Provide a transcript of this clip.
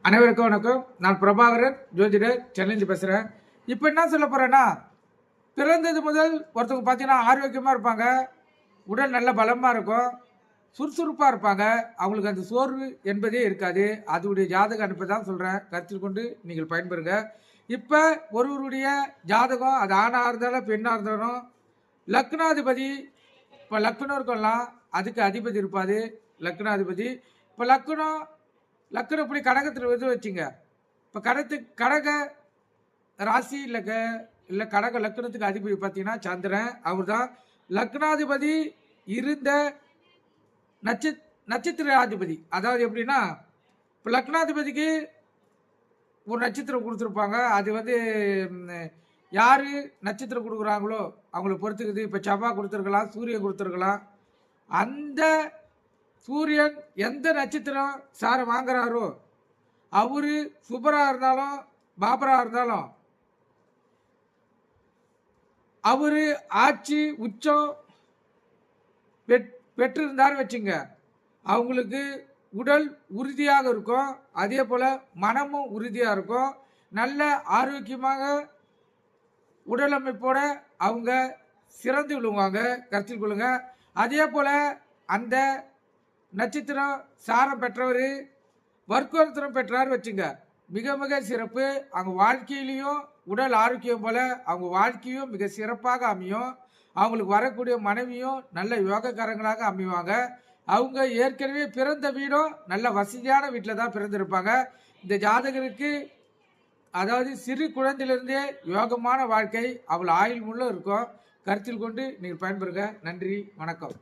அனைவருக்கும் வணக்கம். நான் பிரபாகரன், ஜோதிடர், சென்னையிலிருந்து பேசுகிறேன். இப்போ என்ன சொல்ல போகிறேன்னா, பிறந்தது முதல் ஒருத்தவங்க பார்த்தீங்கன்னா ஆரோக்கியமாக இருப்பாங்க, உடல் நல்ல பலமாக இருக்கும், சுறுசுறுப்பாக இருப்பாங்க. அவங்களுக்கு அந்த சோர்வு என்பதே இருக்காது. அதோடைய ஜாதக அமைப்பை தான் சொல்கிறேன், கருத்தில் கொண்டு நீங்கள் பயன்பெறுங்க. இப்போ ஒருவருடைய ஜாதகம், அது ஆணாக இருந்தாலும் பெண்ணாக இருந்தாலும், லக்னாதிபதி இப்போ லக்னம் இருக்கலாம், அதுக்கு அதிபதி இருப்பாது லக்னாதிபதி. இப்போ லக்னம் இப்படி கடகத்தில் வந்து வச்சுங்க. இப்போ கடக ராசி இல்லை கடக லக்னத்துக்கு அதிபதி பார்த்தீங்கன்னா சந்திரன். அவர் தான் லக்னாதிபதி இருந்த நட்சத்திராதிபதி. அதாவது எப்படின்னா, இப்போ லக்னாதிபதிக்கு ஒரு நட்சத்திரம் கொடுத்துருப்பாங்க. அது வந்து யார் நட்சத்திரம் கொடுக்குறாங்களோ அவங்கள பொறுத்துக்குது. இப்போ செவ்வாய் கொடுத்துருக்கலாம், சூரியன் கொடுத்துருக்கலாம். அந்த சூரியன் எந்த நட்சத்திரம் சாரை வாங்குறாரோ அவரு சுபராக இருந்தாலும் பாபராக இருந்தாலும் அவரு ஆட்சி உச்சம் பெற்றிருந்தார் வச்சுங்க, அவங்களுக்கு உடல் உறுதியாக இருக்கும். அதே போல் மனமும் உறுதியாக இருக்கும். நல்ல ஆரோக்கியமாக உடல் அமைப்போட அவங்க சிறந்து விழுவாங்க, கருத்தில் கொள்ளுங்க. அதே போல் அந்த நட்சத்திரம் சாரம் பெற்றவர் வர்க்கோத்தரம் பெற்றார் வச்சுங்க, மிக மிக சிறப்பு. அவங்க வாழ்க்கையிலையும் உடல் ஆரோக்கியம் போல் அவங்க வாழ்க்கையும் மிக சிறப்பாக அமையும். அவங்களுக்கு வரக்கூடிய மனைவியும் நல்ல யோகக்காரங்களாக அமைவாங்க. அவங்க ஏற்கனவே பிறந்த வீடும் நல்ல வசதியான வீட்டில் தான் பிறந்திருப்பாங்க. இந்த ஜாதகருக்கு அதாவது சிறு குழந்தையிலிருந்தே யோகமான வாழ்க்கை, அவள் ஆயுள் முள்ள இருக்கும். கருத்தில் கொண்டு நீங்கள் பயன்பெறுங்க. நன்றி, வணக்கம்.